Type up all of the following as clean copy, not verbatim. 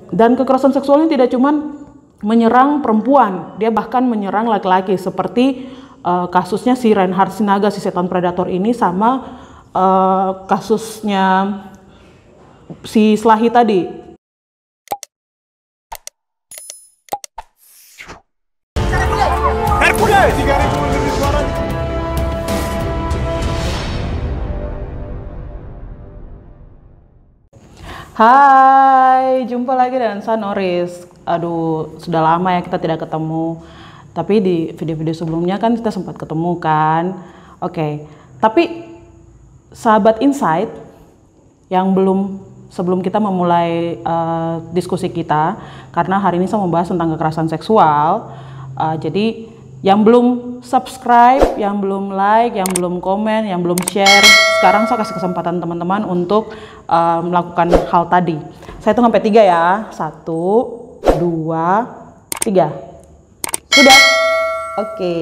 Dan kekerasan seksual ini tidak cuma menyerang perempuan, dia bahkan menyerang laki-laki seperti kasusnya si Reinhard Sinaga, si setan predator ini, sama kasusnya si Slahi tadi. Hai, jumpa lagi dengan saya Noris. Aduh, sudah lama ya kita tidak ketemu. Tapi di video-video sebelumnya kan kita sempat ketemu kan. Oke, tapi sahabat Insight yang sebelum kita memulai diskusi kita, karena hari ini saya membahas tentang kekerasan seksual. Jadi yang belum subscribe, yang belum like, yang belum komen, yang belum share, sekarang saya kasih kesempatan teman-teman untuk melakukan hal tadi. Saya hitung sampai 3 ya. 1, 2, 3. Sudah? Oke.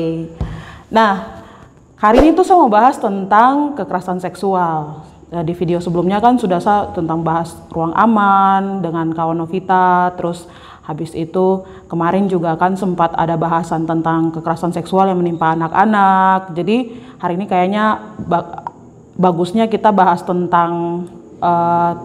Nah, hari ini tuh saya mau bahas tentang kekerasan seksual. Di video sebelumnya kan sudah saya tentang bahas ruang aman dengan kawan Novita, terus habis itu kemarin juga kan sempat ada bahasan tentang kekerasan seksual yang menimpa anak-anak. Jadi hari ini kayaknya bagusnya kita bahas tentang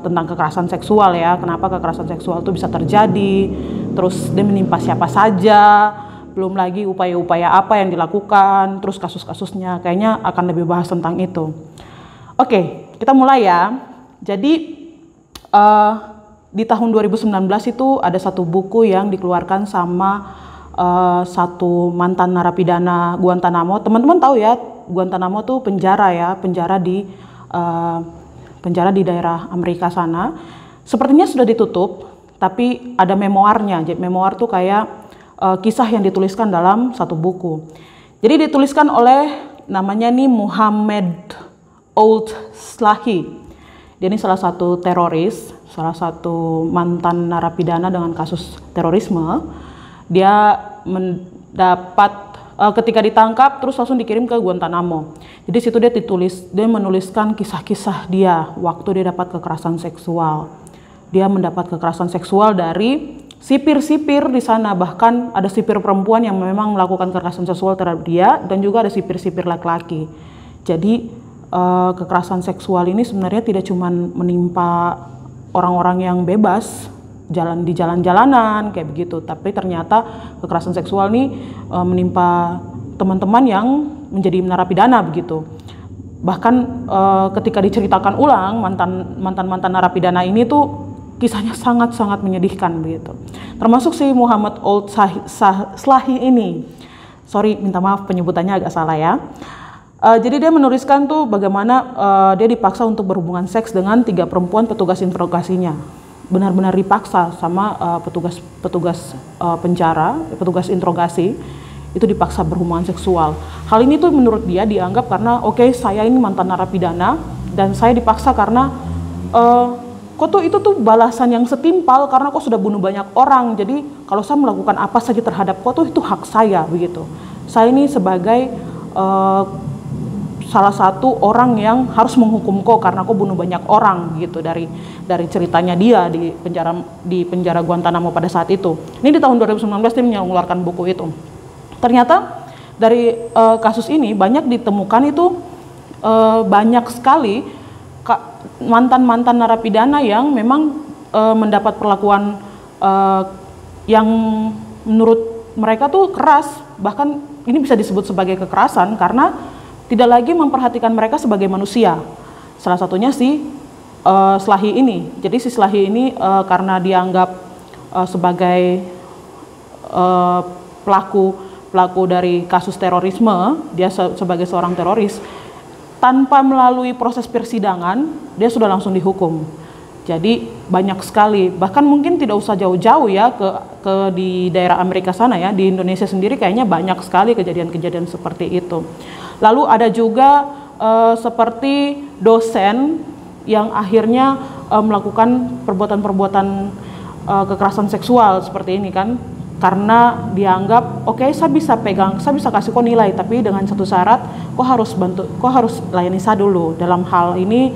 kekerasan seksual ya. Kenapa kekerasan seksual itu bisa terjadi, terus dia menimpa siapa saja, belum lagi upaya-upaya apa yang dilakukan, terus kasus-kasusnya. Kayaknya akan lebih bahas tentang itu. Oke, kita mulai ya. Jadi di tahun 2019 itu ada satu buku yang dikeluarkan sama satu mantan narapidana Guantanamo. Teman-teman tahu ya, Guantanamo tuh penjara ya, penjara di daerah Amerika sana. Sepertinya sudah ditutup, tapi ada memoarnya. Memoar tuh kayak kisah yang dituliskan dalam satu buku. Jadi dituliskan oleh namanya nih Muhammad Ould Slahi. Dia ini salah satu teroris, salah satu mantan narapidana dengan kasus terorisme. Dia mendapat ketika ditangkap terus langsung dikirim ke Guantanamo. Jadi situ dia menuliskan kisah-kisah dia waktu dia dapat kekerasan seksual. Dia mendapat kekerasan seksual dari sipir-sipir di sana, bahkan ada sipir perempuan yang memang melakukan kekerasan seksual terhadap dia, dan juga ada sipir-sipir laki-laki. Jadi kekerasan seksual ini sebenarnya tidak cuma menimpa orang-orang yang bebas di jalan-jalanan kayak begitu, tapi ternyata kekerasan seksual ini menimpa teman-teman yang menjadi narapidana begitu. Bahkan ketika diceritakan ulang mantan narapidana ini tuh kisahnya sangat-sangat menyedihkan begitu. Termasuk si Muhammad Ould Slahi ini. Sorry, minta maaf penyebutannya agak salah ya. Jadi dia menuliskan tuh bagaimana dia dipaksa untuk berhubungan seks dengan 3 perempuan petugas interogasinya. Benar-benar dipaksa sama petugas penjara, petugas interogasi, itu dipaksa berhubungan seksual. Hal ini tuh menurut dia dianggap karena oke, saya ini mantan narapidana dan saya dipaksa karena kok tuh itu tuh balasan yang setimpal karena kok sudah bunuh banyak orang. Jadi kalau saya melakukan apa saja terhadap kok tuh itu hak saya begitu. Saya ini sebagai salah satu orang yang harus menghukum kok karena kok bunuh banyak orang gitu, dari ceritanya dia di penjara Guantanamo pada saat itu. Ini di tahun 2019 dia mengeluarkan buku itu. Ternyata dari kasus ini banyak ditemukan itu banyak sekali mantan narapidana yang memang mendapat perlakuan yang menurut mereka tuh keras, bahkan ini bisa disebut sebagai kekerasan karena tidak lagi memperhatikan mereka sebagai manusia. Salah satunya si Slahi ini. Jadi si Slahi ini karena dianggap sebagai pelaku dari kasus terorisme, dia sebagai seorang teroris, tanpa melalui proses persidangan, dia sudah langsung dihukum. Jadi banyak sekali, bahkan mungkin tidak usah jauh-jauh ya ke di daerah Amerika sana ya, di Indonesia sendiri kayaknya banyak sekali kejadian-kejadian seperti itu. Lalu ada juga seperti dosen yang akhirnya melakukan perbuatan-perbuatan kekerasan seksual seperti ini kan, karena dianggap oke, saya bisa kasih kok nilai, tapi dengan satu syarat, kok harus layani saya dulu dalam hal ini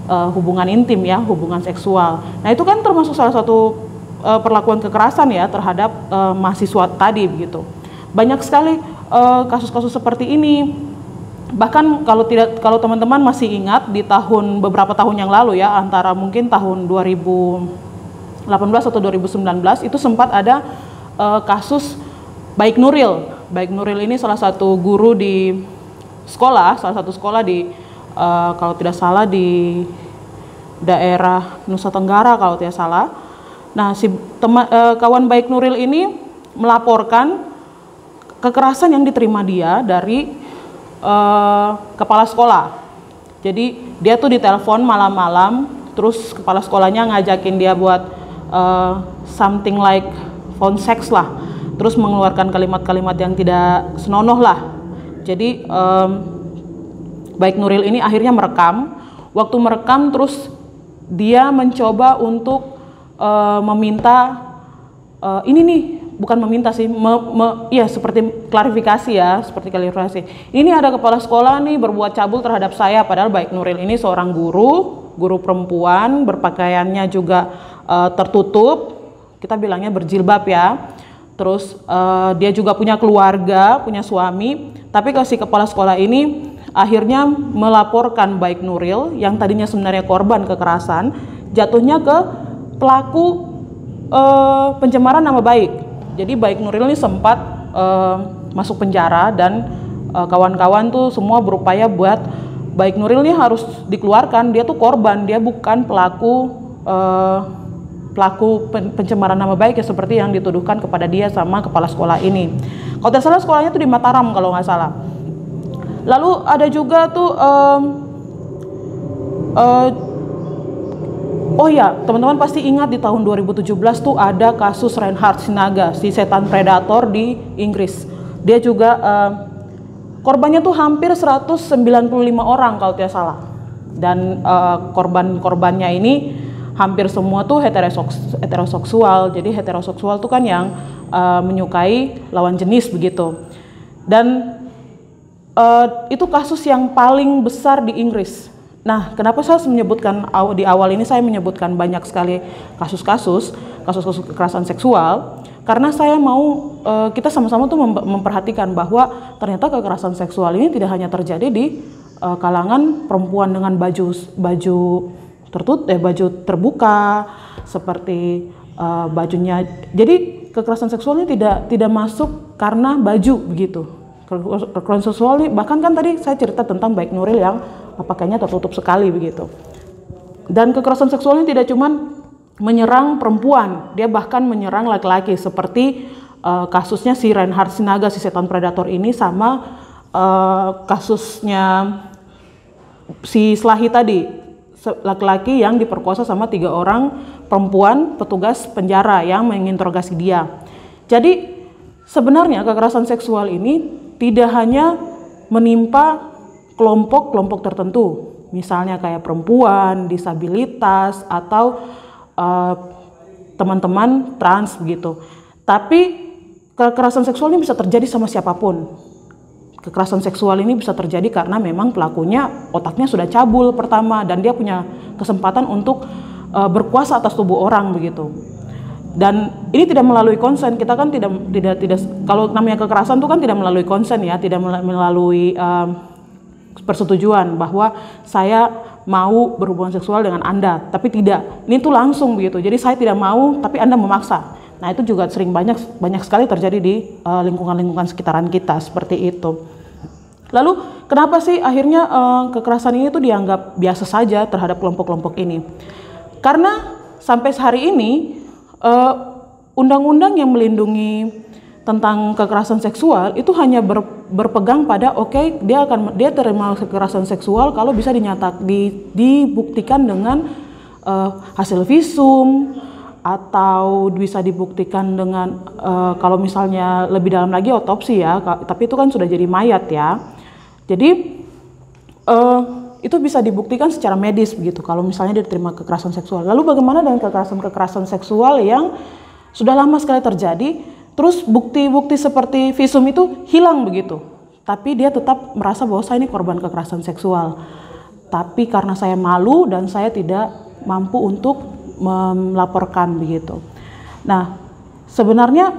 hubungan intim ya, hubungan seksual. Nah itu kan termasuk salah satu perlakuan kekerasan ya terhadap mahasiswa tadi begitu. Banyak sekali kasus-kasus seperti ini. Bahkan kalau teman-teman masih ingat di beberapa tahun yang lalu ya, antara mungkin tahun 2018 atau 2019 itu sempat ada kasus Baik Nuril. Baik Nuril ini salah satu guru di sekolah, salah satu sekolah di kalau tidak salah di daerah Nusa Tenggara kalau tidak salah. Nah, si kawan Baik Nuril ini melaporkan kekerasan yang diterima dia dari kepala sekolah. Jadi dia tuh ditelepon malam-malam, terus kepala sekolahnya ngajakin dia buat something like phone sex lah, terus mengeluarkan kalimat-kalimat yang tidak senonoh lah. Jadi Baik Nuril ini akhirnya merekam. Waktu merekam terus dia mencoba untuk meminta ini nih, bukan meminta sih, ya seperti klarifikasi ya, seperti klarifikasi. Ini ada kepala sekolah nih berbuat cabul terhadap saya, padahal Baik Nuril ini seorang guru perempuan, berpakaiannya juga tertutup, kita bilangnya berjilbab ya. Terus dia juga punya keluarga, punya suami, tapi si kepala sekolah ini akhirnya melaporkan Baik Nuril yang tadinya sebenarnya korban kekerasan, jatuhnya ke pelaku pencemaran nama baik. Jadi Baik Nuril ini sempat masuk penjara dan kawan-kawan tuh semua berupaya buat Baik Nuril ini harus dikeluarkan. Dia tuh korban, dia bukan pelaku pencemaran nama baik ya, seperti yang dituduhkan kepada dia sama kepala sekolah ini. Kalau tidak salah sekolahnya tuh di Mataram kalau nggak salah. Lalu ada juga tuh oh ya, teman-teman pasti ingat di tahun 2017 tuh ada kasus Reinhard Sinaga, si setan predator di Inggris. Dia juga korbannya tuh hampir 195 orang kalau tidak salah. Dan korban-korbannya ini hampir semua tuh heteroseksual. Jadi heteroseksual tuh kan yang menyukai lawan jenis begitu. Dan itu kasus yang paling besar di Inggris. Nah, kenapa saya menyebutkan di awal ini saya menyebutkan banyak sekali kasus-kasus kekerasan seksual? Karena saya mau kita sama-sama tuh memperhatikan bahwa ternyata kekerasan seksual ini tidak hanya terjadi di kalangan perempuan dengan baju terbuka seperti bajunya. Jadi kekerasan seksual ini tidak masuk karena baju begitu. Kekerasan seksual ini bahkan kan tadi saya cerita tentang Baik Nuril yang pakainya tertutup sekali begitu. Dan kekerasan seksual ini tidak cuma menyerang perempuan, dia bahkan menyerang laki-laki seperti kasusnya si Reinhard Sinaga, si setan predator ini, sama kasusnya si Slahi tadi, laki-laki yang diperkosa sama 3 orang perempuan petugas penjara yang menginterogasi dia. Jadi sebenarnya kekerasan seksual ini tidak hanya menimpa kelompok-kelompok tertentu, misalnya kayak perempuan, disabilitas, atau teman-teman trans begitu. Tapi kekerasan seksual ini bisa terjadi sama siapapun. Kekerasan seksual ini bisa terjadi karena memang pelakunya otaknya sudah cabul pertama, dan dia punya kesempatan untuk berkuasa atas tubuh orang begitu. Dan ini tidak melalui konsen. Kita kan tidak kalau namanya kekerasan itu kan tidak melalui konsen ya, tidak melalui persetujuan bahwa saya mau berhubungan seksual dengan Anda, tapi tidak. Ini tuh langsung begitu. Jadi saya tidak mau tapi Anda memaksa. Nah, itu juga sering banyak sekali terjadi di lingkungan-lingkungan sekitaran kita seperti itu. Lalu kenapa sih akhirnya kekerasan ini tuh dianggap biasa saja terhadap kelompok-kelompok ini? Karena sampai hari ini undang-undang yang melindungi tentang kekerasan seksual itu hanya berpegang pada dia terima kekerasan seksual kalau bisa dibuktikan dengan hasil visum, atau bisa dibuktikan dengan kalau misalnya lebih dalam lagi otopsi ya, tapi itu kan sudah jadi mayat ya. Jadi itu bisa dibuktikan secara medis begitu kalau misalnya dia diterima kekerasan seksual. Lalu bagaimana dengan kekerasan seksual yang sudah lama sekali terjadi, terus bukti-bukti seperti visum itu hilang begitu, tapi dia tetap merasa bahwa saya ini korban kekerasan seksual, tapi karena saya malu dan saya tidak mampu untuk melaporkan begitu. Nah, sebenarnya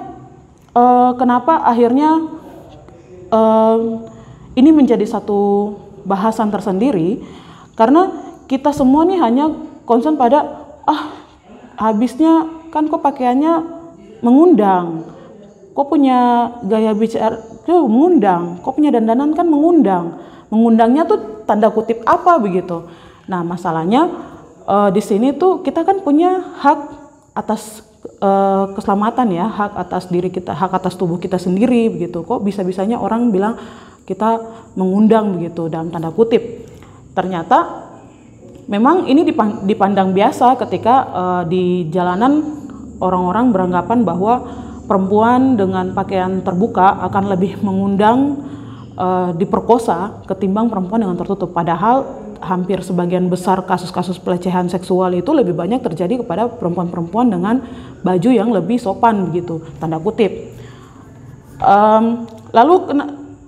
kenapa akhirnya ini menjadi satu bahasan tersendiri, karena kita semua nih hanya concern pada habisnya kan kok pakaiannya mengundang, kok punya gaya bicara tuh mengundang, kok punya dandanan kan mengundangnya tuh tanda kutip apa begitu. Nah, masalahnya di sini tuh kita kan punya hak atas keselamatan ya, hak atas diri kita, hak atas tubuh kita sendiri begitu. Kok bisa-bisanya orang bilang kita mengundang begitu dalam tanda kutip. Ternyata memang ini dipandang biasa ketika di jalanan orang-orang beranggapan bahwa perempuan dengan pakaian terbuka akan lebih mengundang diperkosa ketimbang perempuan dengan tertutup. Padahal hampir sebagian besar kasus-kasus pelecehan seksual itu lebih banyak terjadi kepada perempuan-perempuan dengan baju yang lebih sopan begitu, tanda kutip. Lalu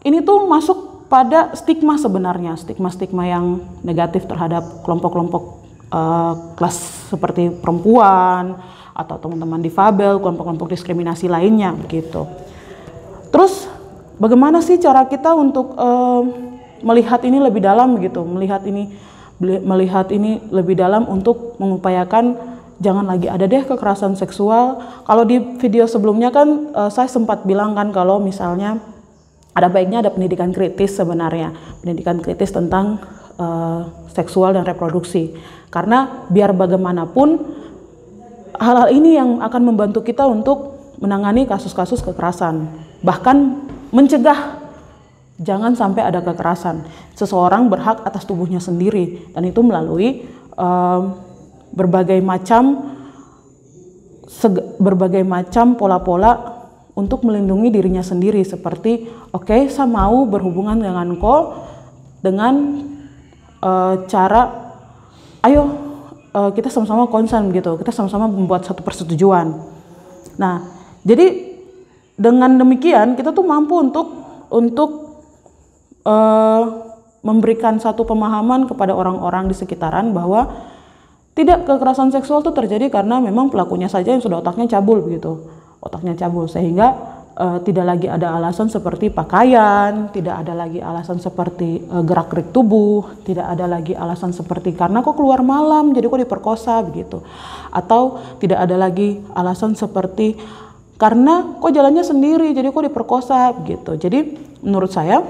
ini tuh masuk pada stigma sebenarnya, stigma-stigma yang negatif terhadap kelompok-kelompok kelas seperti perempuan atau teman-teman difabel, kelompok-kelompok diskriminasi lainnya begitu. Terus bagaimana sih cara kita untuk melihat ini lebih dalam begitu, melihat ini lebih dalam untuk mengupayakan jangan lagi ada deh kekerasan seksual. Kalau di video sebelumnya kan saya sempat bilang kan kalau misalnya ada baiknya ada pendidikan kritis sebenarnya, pendidikan kritis tentang seksual dan reproduksi. Karena biar bagaimanapun hal-hal ini yang akan membantu kita untuk menangani kasus-kasus kekerasan, bahkan mencegah jangan sampai ada kekerasan. Seseorang berhak atas tubuhnya sendiri, dan itu melalui berbagai macam pola-pola untuk melindungi dirinya sendiri, seperti oke, saya mau berhubungan dengan dengan cara ayo kita sama-sama concern gitu, kita sama-sama membuat satu persetujuan. Nah, jadi dengan demikian kita tuh mampu untuk memberikan satu pemahaman kepada orang-orang di sekitaran bahwa tidak, kekerasan seksual itu terjadi karena memang pelakunya saja yang sudah otaknya cabul begitu, sehingga tidak lagi ada alasan seperti pakaian, tidak ada lagi alasan seperti gerak-gerik tubuh, tidak ada lagi alasan seperti karena kok keluar malam jadi kok diperkosa begitu, atau tidak ada lagi alasan seperti karena kok jalannya sendiri jadi kok diperkosa begitu. Jadi menurut saya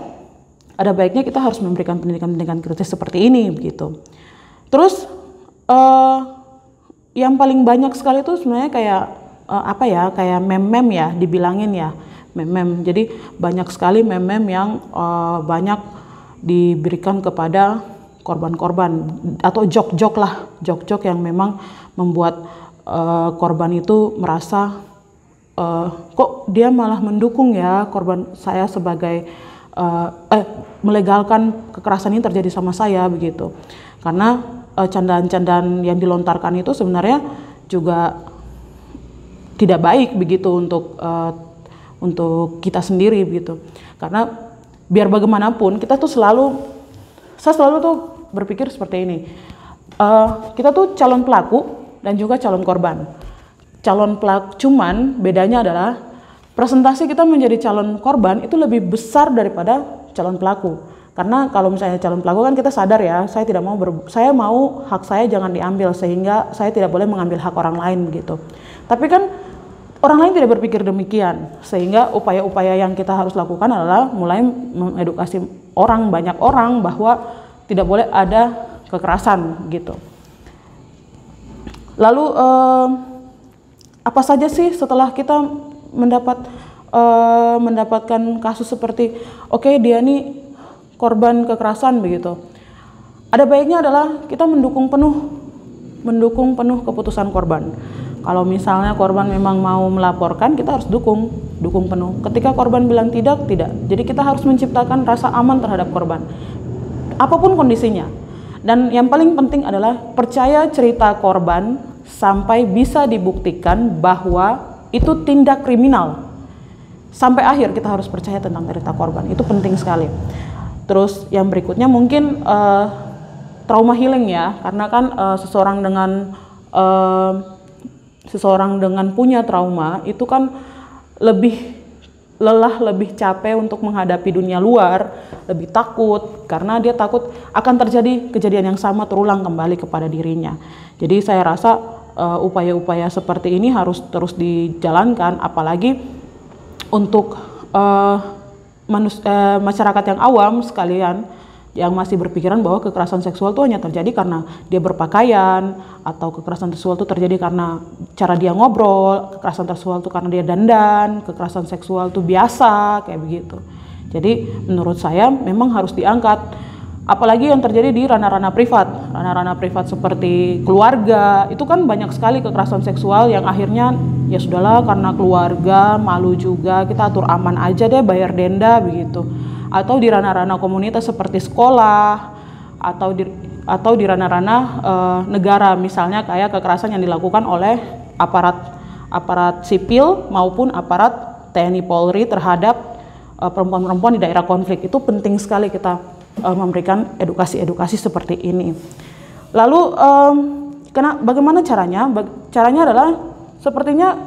ada baiknya kita harus memberikan pendidikan kritis seperti ini begitu. Terus yang paling banyak sekali itu sebenarnya kayak kayak meme-meme ya, dibilangin ya meme-meme. Jadi banyak sekali meme-meme yang banyak diberikan kepada korban-korban atau jok-jok yang memang membuat korban itu merasa kok dia malah mendukung ya korban saya sebagai melegalkan kekerasan ini terjadi sama saya begitu. Karena candaan-candaan yang dilontarkan itu sebenarnya juga tidak baik begitu untuk kita sendiri begitu. Karena biar bagaimanapun kita tuh saya selalu tuh berpikir seperti ini. Kita tuh calon pelaku dan juga calon korban. Calon pelaku, cuman bedanya adalah presentasi kita menjadi calon korban itu lebih besar daripada calon pelaku. Karena kalau misalnya calon pelaku kan kita sadar ya, saya mau hak saya jangan diambil sehingga saya tidak boleh mengambil hak orang lain begitu. Tapi kan orang lain tidak berpikir demikian, sehingga upaya-upaya yang kita harus lakukan adalah mulai mengedukasi banyak orang bahwa tidak boleh ada kekerasan gitu. Lalu apa saja sih setelah kita mendapatkan kasus seperti dia nih korban kekerasan begitu. Ada baiknya adalah kita mendukung penuh keputusan korban. Kalau misalnya korban memang mau melaporkan, kita harus dukung penuh. Ketika korban bilang tidak. Jadi kita harus menciptakan rasa aman terhadap korban, apapun kondisinya. Dan yang paling penting adalah percaya cerita korban sampai bisa dibuktikan bahwa itu tindak kriminal. Sampai akhir kita harus percaya tentang cerita korban, itu penting sekali. Terus yang berikutnya mungkin trauma healing ya, karena kan seseorang dengan seseorang dengan punya trauma itu kan lebih lelah, lebih capek untuk menghadapi dunia luar, lebih takut karena dia takut akan terjadi kejadian yang sama terulang kembali kepada dirinya. Jadi saya rasa upaya-upaya seperti ini harus terus dijalankan, apalagi untuk masyarakat yang awam sekalian yang masih berpikiran bahwa kekerasan seksual itu hanya terjadi karena dia berpakaian, atau kekerasan seksual itu terjadi karena cara dia ngobrol, kekerasan seksual itu karena dia dandan, kekerasan seksual itu biasa, kayak begitu. Jadi menurut saya memang harus diangkat, apalagi yang terjadi di ranah-ranah privat seperti keluarga, itu kan banyak sekali kekerasan seksual yang akhirnya ya sudahlah karena keluarga malu juga, kita atur aman aja deh, bayar denda begitu. Atau di ranah-ranah komunitas seperti sekolah, atau di ranah-ranah negara, misalnya kayak kekerasan yang dilakukan oleh aparat sipil maupun aparat TNI Polri terhadap perempuan-perempuan di daerah konflik. Itu penting sekali kita memberikan edukasi seperti ini. Lalu bagaimana caranya? Caranya adalah sepertinya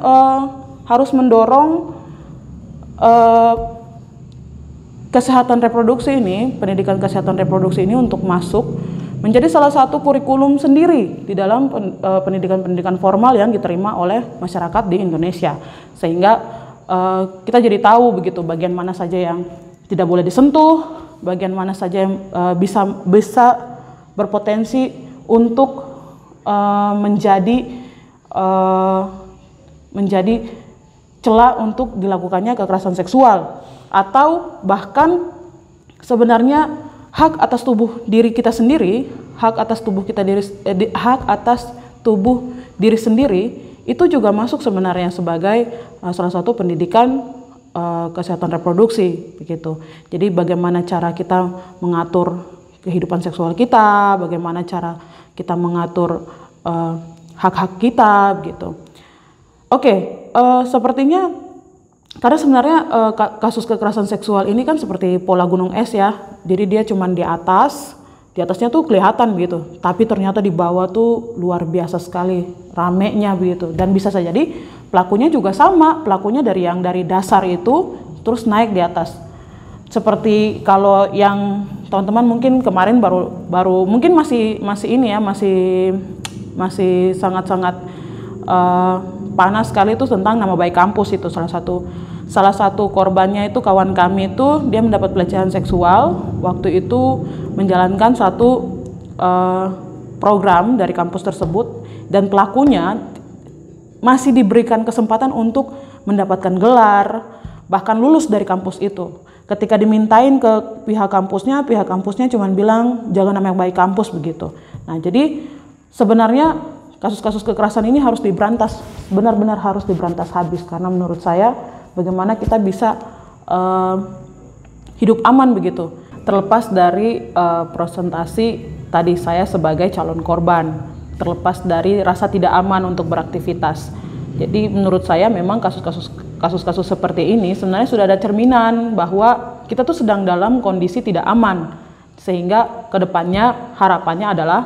harus mendorong kesehatan reproduksi ini, pendidikan kesehatan reproduksi ini untuk masuk menjadi salah satu kurikulum sendiri di dalam pendidikan-pendidikan formal yang diterima oleh masyarakat di Indonesia, sehingga kita jadi tahu begitu bagian mana saja yang tidak boleh disentuh, bagian mana saja yang bisa berpotensi untuk menjadi celah untuk dilakukannya kekerasan seksual, atau bahkan sebenarnya hak atas tubuh diri kita sendiri, hak atas tubuh diri sendiri itu juga masuk sebenarnya sebagai salah satu pendidikan kesehatan reproduksi begitu. Jadi bagaimana cara kita mengatur kehidupan seksual kita, bagaimana cara kita mengatur hak-hak kita begitu. Oke, sepertinya karena sebenarnya kasus kekerasan seksual ini kan seperti pola gunung es ya. Jadi dia cuman di atasnya tuh kelihatan begitu, tapi ternyata di bawah tuh luar biasa sekali ramenya begitu. Dan bisa saja jadi pelakunya juga sama, pelakunya dari dasar itu terus naik di atas. Seperti kalau yang teman-teman mungkin kemarin baru mungkin masih ini ya, masih sangat-sangat panas sekali itu tentang nama baik kampus. Itu salah satu korbannya itu kawan kami itu, dia mendapat pelecehan seksual waktu itu menjalankan satu program dari kampus tersebut, dan pelakunya masih diberikan kesempatan untuk mendapatkan gelar, bahkan lulus dari kampus itu. Ketika dimintain ke pihak kampusnya cuma bilang jangan nama baik kampus begitu. Nah, jadi sebenarnya kasus-kasus kekerasan ini harus diberantas, benar-benar harus diberantas habis, karena menurut saya bagaimana kita bisa hidup aman begitu, terlepas dari presentasi tadi saya sebagai calon korban, terlepas dari rasa tidak aman untuk beraktivitas. Jadi menurut saya memang kasus-kasus seperti ini sebenarnya sudah ada cerminan bahwa kita tuh sedang dalam kondisi tidak aman, sehingga kedepannya harapannya adalah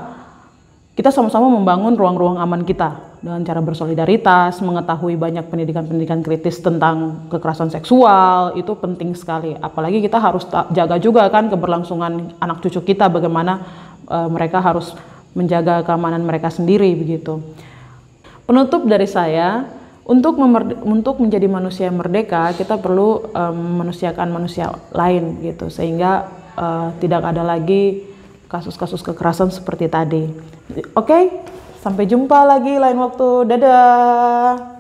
kita sama-sama membangun ruang-ruang aman kita dengan cara bersolidaritas, mengetahui banyak pendidikan-pendidikan kritis tentang kekerasan seksual, itu penting sekali. Apalagi kita harus jaga juga kan keberlangsungan anak cucu kita, bagaimana mereka harus menjaga keamanan mereka sendiri begitu. Penutup dari saya, untuk menjadi manusia yang merdeka, kita perlu memanusiakan manusia lain gitu, sehingga tidak ada lagi kasus-kasus kekerasan seperti tadi. Oke, sampai jumpa lagi lain waktu. Dadah.